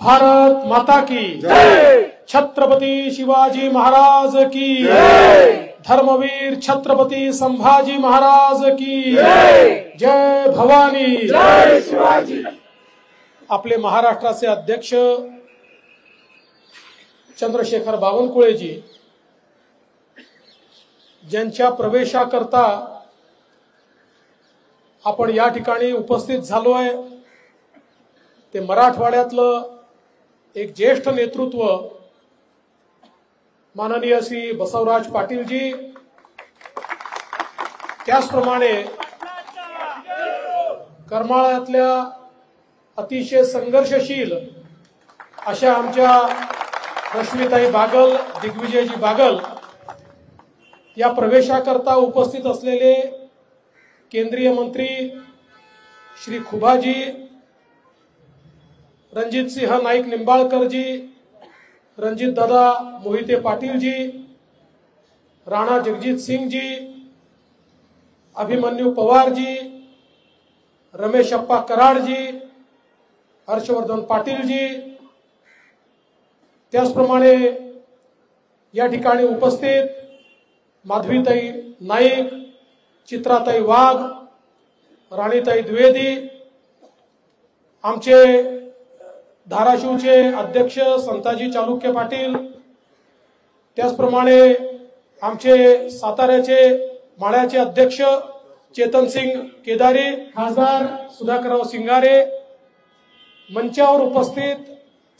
भारत माता की जय। छत्रपति शिवाजी महाराज की जय। धर्मवीर छत्रपति संभाजी महाराज की जय। जय भवानी जय शिवाजी। आपले महाराष्ट्राचे अध्यक्ष चंद्रशेखर बावनकुळेजी ज्यांच्या प्रवेशाकरता आपण या ठिकाणी उपस्थित झालो आहे ते मराठवाड्यातलं एक ज्येष्ठ नेतृत्व माननीय श्री बसवराज पाटीलजी, त्याचप्रमाणे करमाळ्यातल्या अतिशय संघर्षशील अशा आमच्या रश्मीताई बागल, दिग्विजयजी बागल या प्रवेशाकरता उपस्थित असलेले केंद्रीय मंत्री श्री खुबाजी, रणजित सिंह नाईक निंबाळकरजी, रणजित दादा मोहिते पाटीलजी, राणा जगजीत सिंगजी, अभिमन्यू पवारजी, रमेश अप्पा कराडजी, हर्षवर्धन पाटीलजी, त्याचप्रमाणे या ठिकाणी उपस्थित माधवीताई नाईक, चित्राताई वाघ, राणीताई द्विवेदी, आमचे धाराशिवचे अध्यक्ष संताजी चालुक्य पाटील, त्याचप्रमाणे आमचे साताऱ्याचे माळ्याचे अध्यक्ष चेतनसिंग केदारी, खासदार सुधाकरराव सिंगारे, मंचावर उपस्थित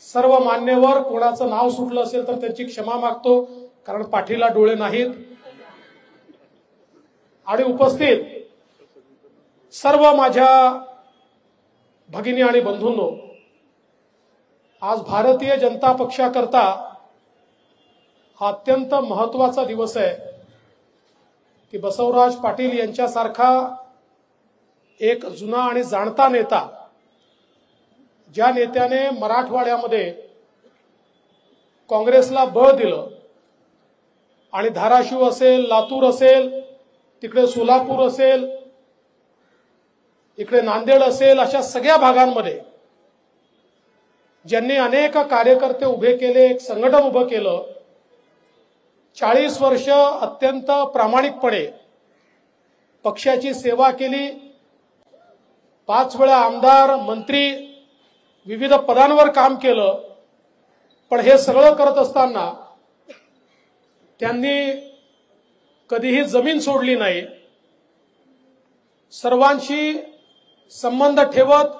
सर्व मान्यवर, कोणाचं नाव सुटलं असेल तर त्यांची क्षमा मागतो कारण पाठीला डोळे नाहीत, आणि उपस्थित सर्व माझ्या भगिनी आणि बंधूंनो, आज भारतीय जनता पक्षाकरता हा अत्यंत महत्वाचा दिवस आहे की बसवराज पाटील यांच्यासारखा एक जुना आणि जाणता नेता, ज्या नेत्याने मराठवाड्यामध्ये काँग्रेसला बळ दिलं आणि धाराशिव असेल, लातूर असेल, तिकडे सोलापूर असेल, इकडे नांदेड असेल, अशा सगळ्या भागांमध्ये ज्यांनी अनेक कार्यकर्ते उभे केले, एक संघटन उभं केलं, 40 वर्ष अत्यंत प्रामाणिकपणे पक्षाची सेवा केली, 5 वेळा आमदार, मंत्री, विविध पदांवर काम केलं, पण हे सगळं करत असताना त्यांनी कधीही जमीन सोडली नाही, सर्वांशी संबंध ठेवत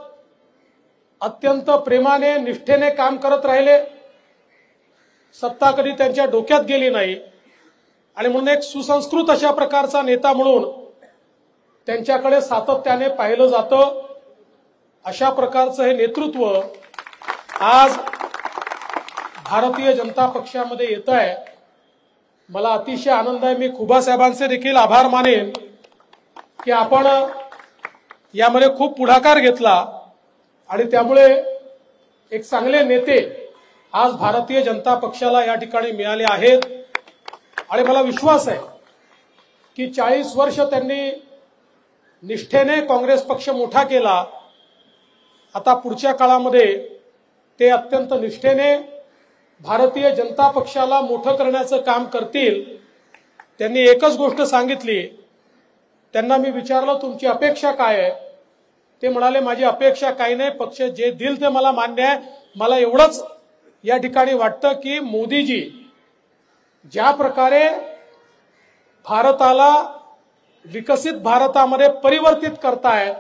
अत्यंत प्रेमाने, निष्ठेने काम करत राहिले, सत्ता कधी त्यांच्या डोक्यात गेली नाही, आणि म्हणून एक सुसंस्कृत अशा प्रकारचा नेता म्हणून त्यांच्याकडे सातत्याने पाहिलं जातं. अशा प्रकारचं हे नेतृत्व आज भारतीय जनता पक्षामध्ये येत आहे. मला अतिशय आनंद आहे. मी खुबा साहेबांचे देखील आभार मानेन की आपण यामध्ये खूप पुढाकार घेतला आणि त्यामुळे एक चांगले नेते आज भारतीय जनता पक्षाला या ठिकाणी मिळाले आहेत. आणि मला विश्वास आहे की 40 वर्ष त्यांनी निष्ठेने काँग्रेस पक्ष मोठा केला. आता पुढच्या काळामध्ये ते अत्यंत निष्ठेने भारतीय जनता पक्षाला मोठं करण्याचं काम करतील. त्यांनी एकच गोष्ट सांगितली. त्यांना मी विचारलं तुमची अपेक्षा काय आहे, ते म्हणाले माझी अपेक्षा काही नाही, पक्ष जे दिल ते मला मान्य आहे. मला एवढंच या ठिकाणी वाटतं की मोदीजी ज्या प्रकारे भारताला विकसित भारतामध्ये परिवर्तित करतायत,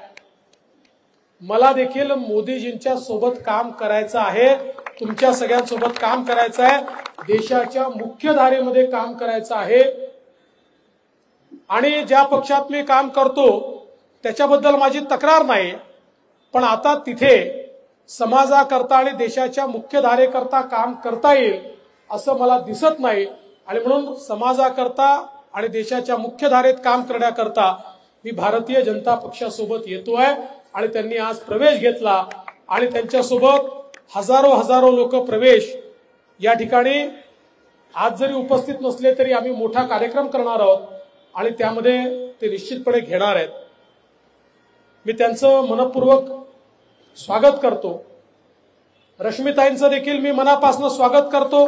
मला देखील मोदीजींच्या सोबत काम करायचं आहे, तुमच्या सगळ्यांसोबत काम करायचं आहे, देशाच्या मुख्यधारेमध्ये काम करायचं आहे. आणि ज्या पक्षात मी काम करतो त्याच्याबद्दल माझी तक्रार नाही, पण आता तिथे समाजाकरता आणि देशाच्या मुख्यधारेकरता काम करता येईल असं मला दिसत नाही. आणि म्हणून समाजाकरता आणि देशाच्या मुख्यधारेत काम करण्याकरता मी भारतीय जनता पक्षासोबत येतोय. आणि त्यांनी आज प्रवेश घेतला आणि त्यांच्यासोबत हजारो लोक प्रवेश या ठिकाणी आज जरी उपस्थित नसले तरी आम्ही मोठा कार्यक्रम करणार आहोत आणि त्यामध्ये ते निश्चितपणे घेणार आहेत. मी त्यांचं मनपूर्वक स्वागत करतो. रश्मीताईंचं देखील मी मनापासून स्वागत करतो।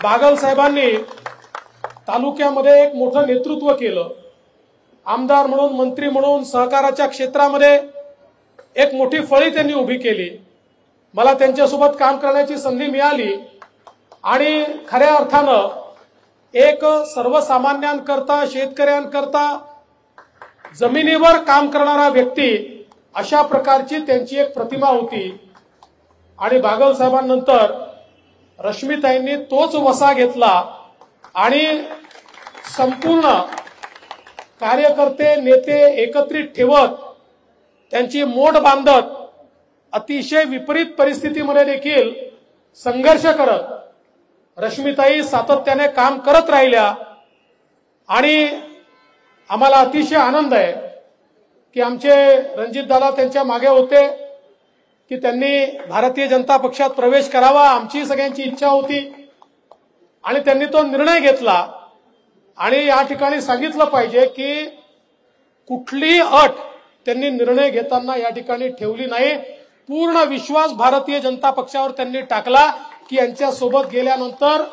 बागल साहेबांनी तालुक्यामध्ये एक मोठं नेतृत्व केलं, आमदार म्हणून, मंत्री म्हणून, सहकाराच्या क्षेत्रामध्ये एक मोठी फळी त्यांनी उभी केली। मला त्यांच्यासोबत काम करण्याची संधी मिळाली आणि खऱ्या अर्थानं एक सर्वसामान्यांकरता, शेतकऱ्यांकरता जमिनीवर काम करणारा व्यक्ती अशा प्रकारची त्यांची एक प्रतिमा होती। आणि बागल साहेबांनंतर रश्मीताईंनी तोच वसा घेतला आणि संपूर्ण कार्यकर्ते, नेते एकत्रित ठेवत, त्यांची मोड बांधत, अतिशय विपरीत परिस्थितीमध्ये देखील संघर्ष करत रश्मीताई सातत्याने काम करत राहिल्या। आणि आम्हाला अतिशय आनंद आहे की आमचे रणजितदादा त्यांच्या मागे होते की त्यांनी भारतीय जनता पक्षात प्रवेश करावा, आमची सगळ्यांची इच्छा होती आणि त्यांनी तो निर्णय घेतला। आणि या ठिकाणी सांगितलं पाहिजे की कुठलीही अट त्यांनी निर्णय घेताना या ठिकाणी ठेवली नाही। पूर्ण विश्वास भारतीय जनता पक्षावर त्यांनी टाकला की यांच्यासोबत गेल्यानंतर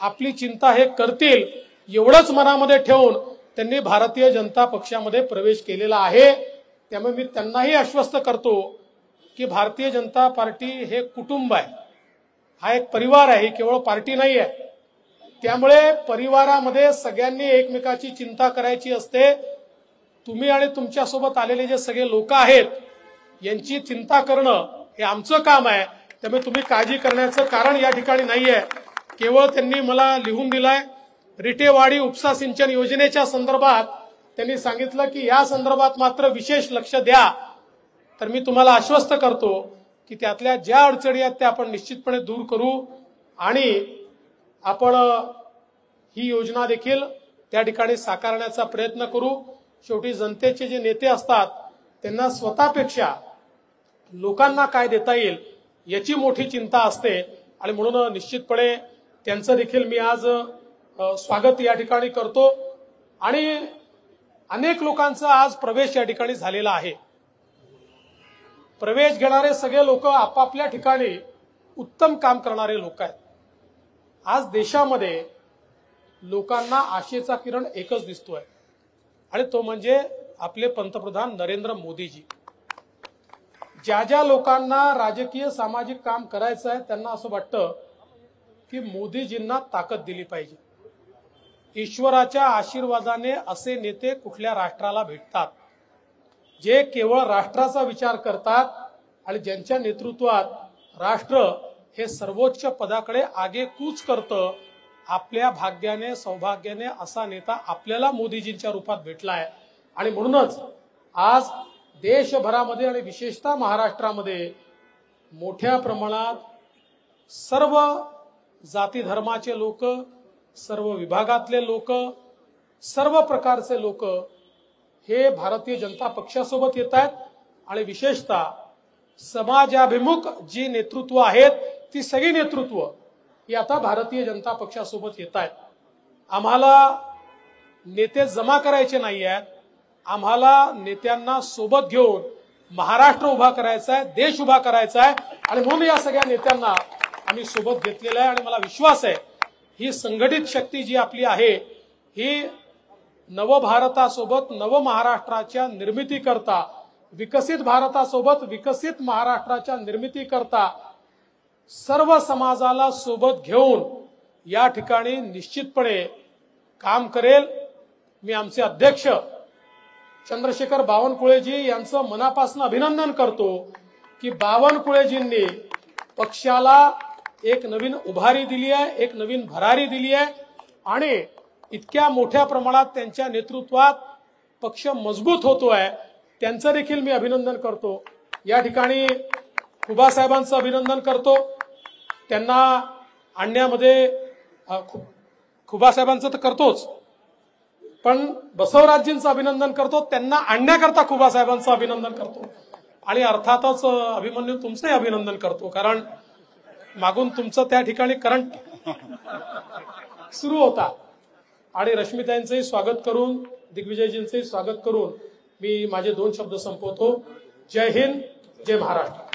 आपली चिंता हे करतील, एवढंच मनामध्ये ठेवून त्यांनी भारतीय जनता पक्षामध्ये प्रवेश केलेला आहे। त्यामुळे मी त्यांनाही आश्वस्त करतो की भारतीय जनता पार्टी हे कुटुंब आहे, हा एक परिवार आहे, केवळ पार्टी नाही आहे। त्यामुळे परिवारामध्ये सगळ्यांनी एकमेकाची चिंता करायची असते। तुम्ही आणि तुमच्यासोबत आलेले जे सगळे लोक आहेत यांची चिंता करणं हे आमचं काम आहे। त्यामुळे तुम्ही काळजी करण्याचं कारण या ठिकाणी नाहीये। केवळ त्यांनी मला लिहून दिलाय रिटेवाडी उपसा सिंचन योजनेच्या संदर्भात त्यांनी सांगितलं की या संदर्भात मात्र विशेष लक्ष द्या। तर मी तुम्हाला आश्वस्त करतो की त्यातल्या ज्या अडचणी आहेत त्या आपण निश्चितपणे दूर करू आणि आपण ही योजना देखील त्या ठिकाणी साकारण्याचा प्रयत्न करू। शेवटी जनतेचे जे नेते असतात त्यांना स्वतःपेक्षा लोकांना काय देता येईल याची मोठी चिंता असते आणि म्हणून निश्चितपणे त्यांचं देखील मी आज स्वागत या ठिकाणी करतो। आणि अनेक लोकांचा आज प्रवेश या ठिकाणी झालेला आहे। प्रवेश घेणारे सगळे लोक आपापल्या ठिकाणी उत्तम काम करणारे लोक आहेत। आज देशामध्ये लोकांना आशेचा किरण एकच दिसतोय आणि तो म्हणजे आपले पंतप्रधान नरेंद्र मोदीजी। ज्या ज्या लोकांना राजकीय सामाजिक काम करायचं आहे त्यांना असं वाटतं की मोदीजींना ताकद दिली पाहिजे। ईश्वराच्या आशीर्वादाने असे नेते कुठल्या राष्ट्राला भेटतात जे केवळ राष्ट्राचा विचार करतात आणि ज्यांच्या नेतृत्वात राष्ट्र हे सर्वोच्च पदाकडे आगेकूच करतं। आपल्या भाग्याने, सौभाग्याने असा नेता आपल्याला मोदीजींच्या रूपात भेटलाय आणि म्हणूनच आज देशभरामध्ये आणि विशेषतः महाराष्ट्रामध्ये मोठ्या प्रमाणात सर्व जाती धर्माचे लोक, सर्व विभागातले लोक, सर्व प्रकारचे लोक हे भारतीय जनता पक्षासोबत येत आहेत आणि विशेषतः समाजाभिमुख जी नेतृत्व आहेत ती सगळी नेतृत्व ही आता भारतीय जनता पक्षासोबत येत आहेत। आम्हाला नेते जमा करायचे नाही आहेत, आम्हाला नेत्यांना सोबत घेऊन महाराष्ट्र उभा करायचा आहे, देश उभा करायचा आहे आणि म्हणून या सगळ्या नेत्यांना आम्ही सोबत घेतलेला आहे। आणि मला विश्वास आहे ही संघटित शक्ती जी आपली आहे ही नवभारतासोबत, नव महाराष्ट्राच्या निर्मितीकरता, विकसित भारतासोबत विकसित महाराष्ट्राच्या निर्मितीकरता सर्व समाजाला सोबत घेऊन या ठिकाणी निश्चितपणे काम करेल। मी आमचे अध्यक्ष चंद्रशेखर बावनकुळेजी यांचं मनापासून अभिनंदन करतो की बावनकुळेजींनी पक्षाला एक नवीन उभारी दिली आहे, एक नवीन भरारी दिली आहे आणि इतक्या मोठ्या प्रमाणात त्यांच्या नेतृत्वात पक्ष मजबूत होतोय। त्यांचं देखील मी अभिनंदन करतो। या ठिकाणी खुबासाहेबांचं अभिनंदन करतो, त्यांना आणण्यामध्ये खुबासाहेबांचं तर करतोच, पण बसवराजजींचं अभिनंदन करतो, त्यांना आणण्याकरता खुबासाहेबांचं अभिनंदन करतो आणि अर्थातच अभिमन्यू तुमचंही अभिनंदन करतो कारण मागून तुमचं त्या ठिकाणी करंट सुरू होता। आणि रश्मीताईंचंही स्वागत करून, दिग्विजयजींचंही स्वागत करून मी माझे 2 शब्द संपवतो। जय हिंद, जय महाराष्ट्र।